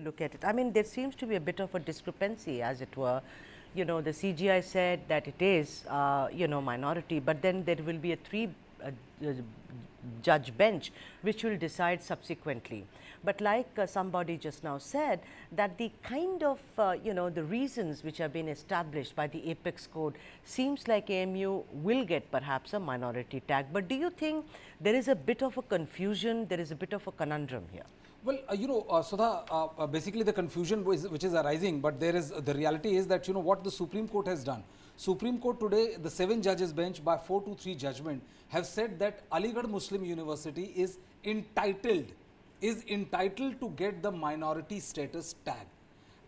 look at it? I mean, there seems to be a bit of a discrepancy, as it were. You know, the CGI said that it is, minority, but then there will be a three judge bench which will decide subsequently. But like somebody just now said, that the kind of the reasons which have been established by the Apex Code seems like AMU will get perhaps a minority tag. But do you think there is a bit of a confusion, there is a bit of a conundrum here? Well, Sudha, basically the confusion which is arising, but the reality is that what the Supreme Court has done. Supreme Court today, the 7 judges bench by 4-3 judgment have said that Aligarh Muslim University is entitled to get the minority status tag.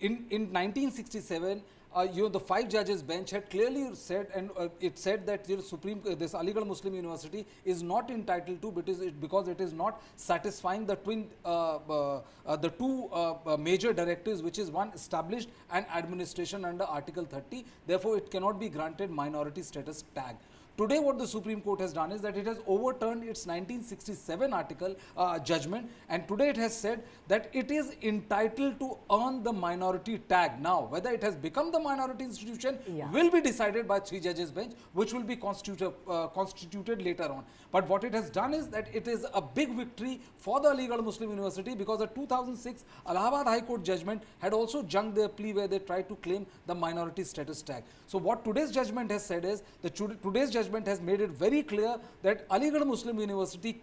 In 1967, the 5 judges bench had clearly said, and it said that this Aligarh Muslim University is not entitled to because it is not satisfying the two major directives, which is one, established and administration under Article 30. Therefore, it cannot be granted minority status tag. Today, what the Supreme Court has done is that it has overturned its 1967 article judgment, and today it has said that it is entitled to earn the minority tag. Now, whether it has become the minority institution will be decided by 3 judges bench, which will be constituted later on. But what it has done is that it is a big victory for the Aligarh Muslim University, because the 2006 Allahabad High Court judgment had also junked their plea where they tried to claim the minority status tag. So what today's judgment has said is that today's judgment has made it very clear that Aligarh Muslim University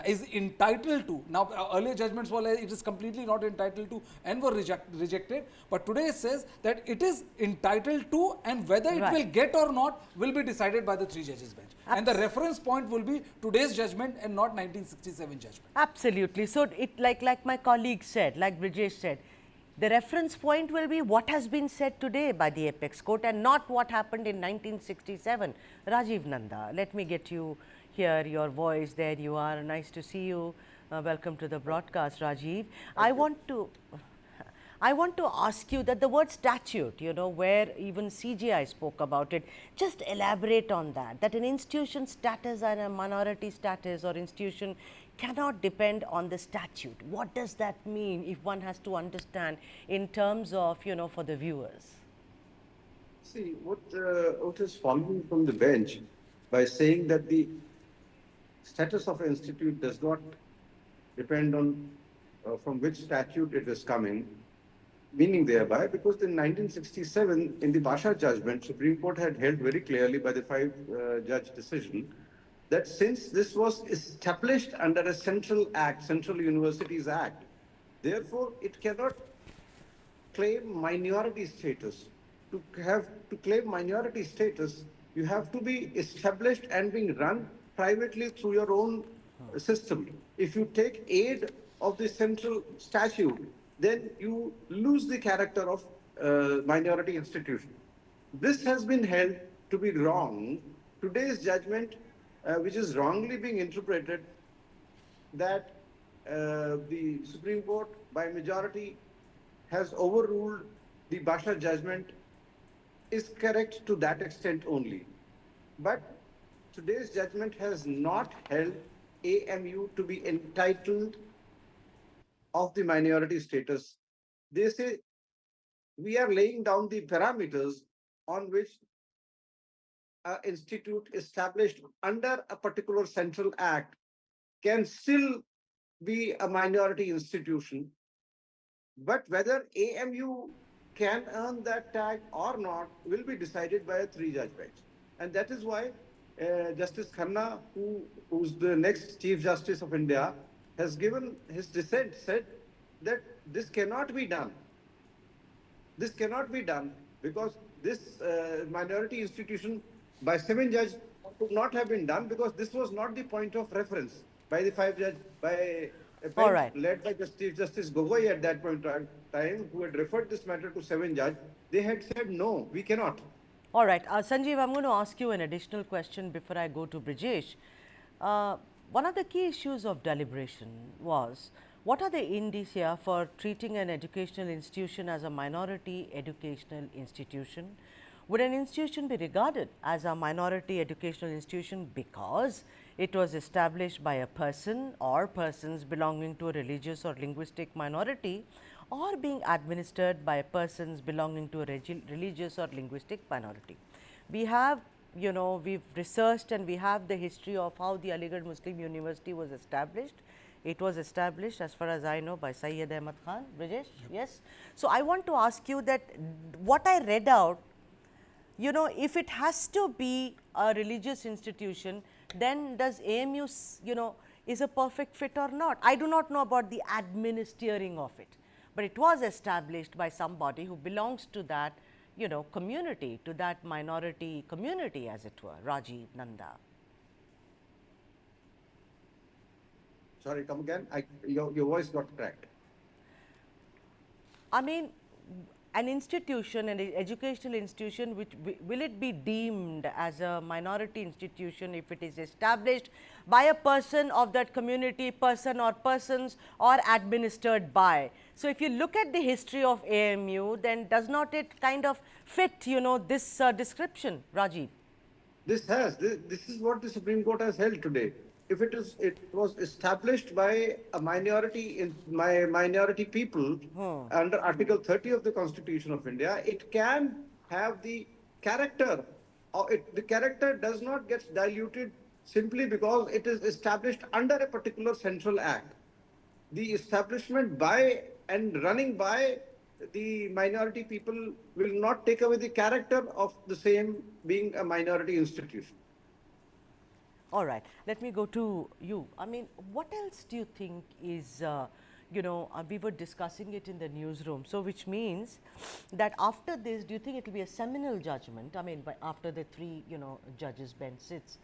is entitled to. Now, earlier judgments were like it is completely not entitled to and were rejected. But today it says that it is entitled to, and whether it will get or not will be decided by the 3 judges bench. And the reference point will be today's judgment and not 1967 judgment. Absolutely. So it like my colleague said, like Brijesh said, the reference point will be what has been said today by the Apex Court and not what happened in 1967. Rajiv Nanda, let me get you here, your voice. There you are. Nice to see you. Welcome to the broadcast, Rajiv. I want to ask you that the word statute, where even CGI spoke about it, just elaborate on that an institution status and a minority status or institution cannot depend on the statute. What does that mean if one has to understand in terms of, for the viewers? See, what is following from the bench by saying that the status of an institute does not depend on from which statute it is coming, meaning thereby, because in 1967, in the Basha judgment, Supreme Court had held very clearly by the 5-judge decision that since this was established under a central act, Central Universities Act, therefore it cannot claim minority status. To claim minority status, you have to be established and being run privately through your own system. If you take aid of the central statute, then you lose the character of minority institution. This has been held to be wrong. Today's judgment, which is wrongly being interpreted, that the Supreme Court by majority has overruled the Basha judgment, is correct to that extent only. But today's judgment has not held AMU to be entitled of the minority status. They say we are laying down the parameters on which an institute established under a particular central act can still be a minority institution. But whether AMU can earn that tag or not will be decided by a 3-judge bench. And that is why Justice Khanna, who's the next Chief Justice of India, has given his dissent, said that this cannot be done. This cannot be done because this minority institution by 7-judge could not have been done, because this was not the point of reference by the 5-judge, by a bench led by Chief Justice Gogoi at that point in time, who had referred this matter to 7-judge. They had said, no, we cannot. All right. Sanjeev, I'm going to ask you an additional question before I go to Brijesh. One of the key issues of deliberation was, what are the indicia for treating an educational institution as a minority educational institution? Would an institution be regarded as a minority educational institution because it was established by a person or persons belonging to a religious or linguistic minority, or being administered by persons belonging to a religious or linguistic minority. We have, we've researched and we have the history of how the Aligarh Muslim University was established. It was established, as far as I know, by Syed Ahmad Khan. Brijesh, yes. So, I want to ask you that what I read out, if it has to be a religious institution, then does AMU, is a perfect fit or not? I do not know about the administering of it, but it was established by somebody who belongs to that, community, to that minority community, as it were, Rajiv Nanda. Sorry, come again. Your voice got cracked. I mean, an institution, an educational institution, which will it be deemed as a minority institution if it is established by a person of that community, person or persons, or administered by? So, if you look at the history of AMU, then does not it kind of fit, this description, Rajiv? This is what the Supreme Court has held today. If it was established by a minority people under Article 30 of the Constitution of India, it can have the character. The character does not get diluted simply because it is established under a particular central act. The establishment by and running by the minority people will not take away the character of the same being a minority institution. All right, let me go to you. I mean, what else do you think is, we were discussing it in the newsroom. So, which means that after this, do you think it will be a seminal judgment? I mean, after the three, judges bench sits,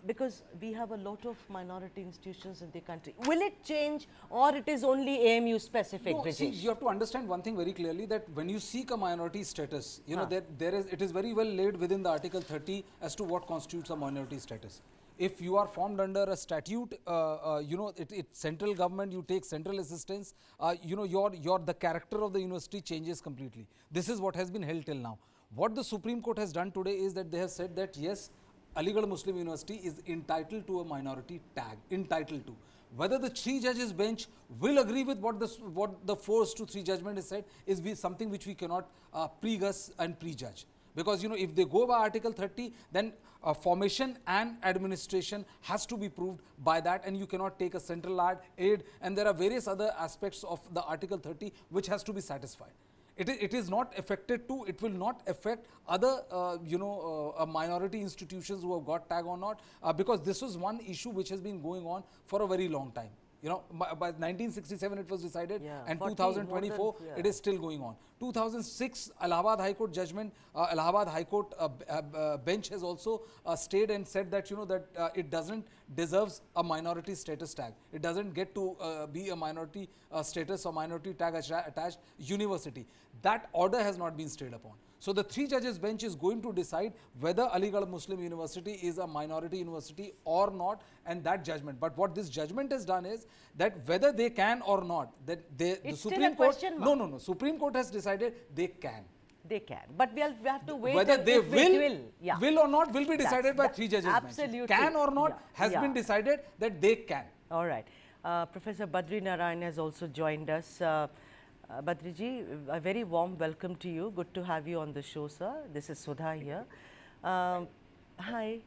because we have a lot of minority institutions in the country. Will it change, or it is only AMU specific? No, see, you have to understand one thing very clearly, that when you seek a minority status, it is very well laid within the Article 30 as to what constitutes a minority status. If you are formed under a statute, it's central government, you take central assistance, the character of the university changes completely. This is what has been held till now. What the Supreme Court has done today is that they have said that yes, Aligarh Muslim University is entitled to a minority tag, entitled to. Whether the three judges bench will agree with what the 4:3 judgment is said is something which we cannot pre-guess and prejudge. Because if they go by Article 30, then formation and administration has to be proved by that, and you cannot take a central aid, and there are various other aspects of the Article 30 which has to be satisfied. It is not affected to, it will not affect other, minority institutions who have got tag or not, because this was one issue which has been going on for a very long time. By 1967 it was decided, and 2024 it is still going on. 2006 Allahabad High Court judgment, Allahabad High Court bench has also stayed and said that it doesn't deserves a minority status tag. It doesn't get to be a minority status or minority tag attached university. That order has not been stayed upon. So, the three judges bench is going to decide whether Aligarh Muslim University is a minority university or not, and that judgment. But what this judgment has done is that whether they can or not, that the Supreme Court, no, Supreme Court has decided they can. They can, but we have to wait. Whether they will or not will be decided by three judges. Absolutely. Bench. Can or not has been decided that they can. All right. Professor Badri Naran has also joined us. Badriji, a very warm welcome to you. Good to have you on the show, sir. This is Sudha here. Hi.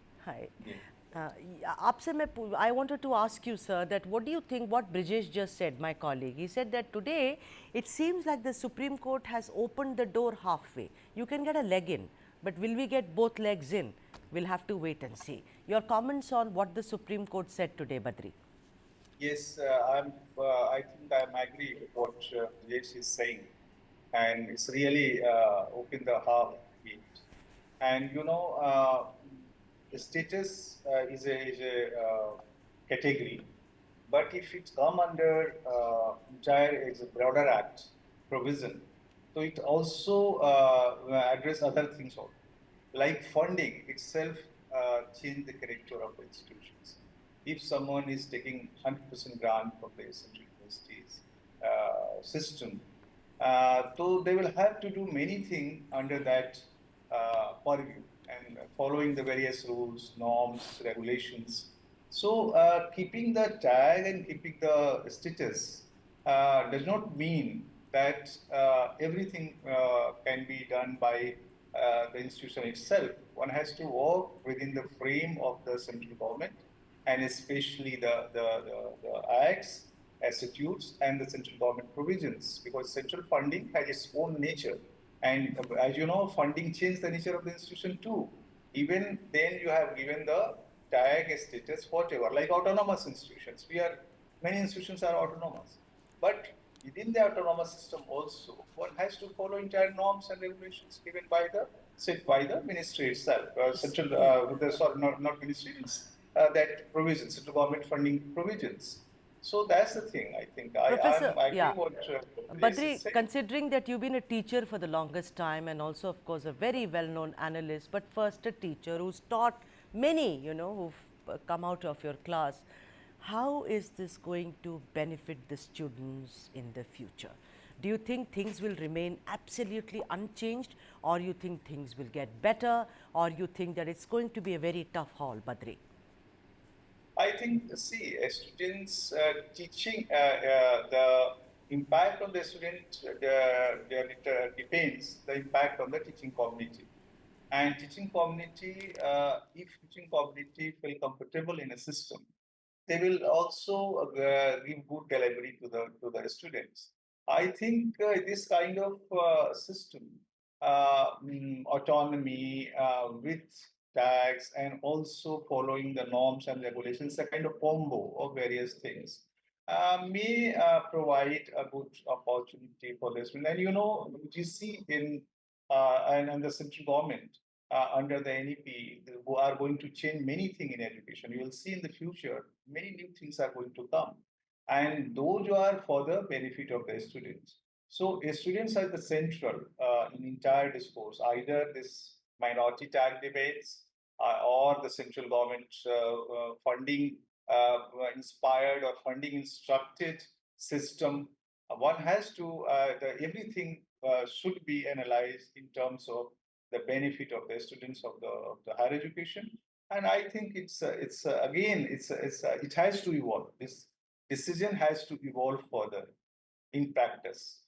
I wanted to ask you, sir, that what do you think what Brijesh just said, my colleague? He said that today it seems like the Supreme Court has opened the door halfway. You can get a leg in, but will we get both legs in? We'll have to wait and see. Your comments on what the Supreme Court said today, Badri? Yes, I think I agree with what Brijesh is saying, and it's really opened the half gate. And the status is a category, but if it come under entire is a broader act provision, so it also address other things also, like funding itself change the character of the institutions. If someone is taking 100% grant from the central universities system, so they will have to do many things under that purview and following the various rules, norms, regulations. So keeping the tag and keeping the status does not mean that everything can be done by the institution itself. One has to work within the frame of the central government, and especially the acts, statutes, and the central government provisions, because central funding has its own nature. And as you know, funding changed the nature of the institution too. Even then, you have given the tag status, whatever, like autonomous institutions. Many institutions are autonomous. But within the autonomous system also, one has to follow entire norms and regulations given by the set by the ministry itself. Sorry, not ministry, it's that provision, central government funding provisions. So that's the thing. I think Professor, I agree yeah. what Jayesh is Badri, saying. considering that you've been a teacher for the longest time and also, of course, a very well-known analyst, but first a teacher who's taught many, who've come out of your class, how is this going to benefit the students in the future? Do you think things will remain absolutely unchanged, or you think things will get better, or you think that it's going to be a very tough haul, Badri? I think, see, students teaching, the impact on the student depends the impact on the teaching community. And teaching community, if teaching community feel comfortable in a system, they will also give good delivery to the students. I think this kind of system, autonomy with tags and also following the norms and regulations, a kind of combo of various things, may provide a good opportunity for the student. And GC and the central government under the NEP who are going to change many things in education. You will see in the future, many new things are going to come. And those are for the benefit of the students. So students are the central in entire discourse, either this minority tag debates or the central government funding inspired or funding instructed system. One has to, everything should be analyzed in terms of the benefit of the students of the higher education. And I think it has to evolve. This decision has to evolve further in practice.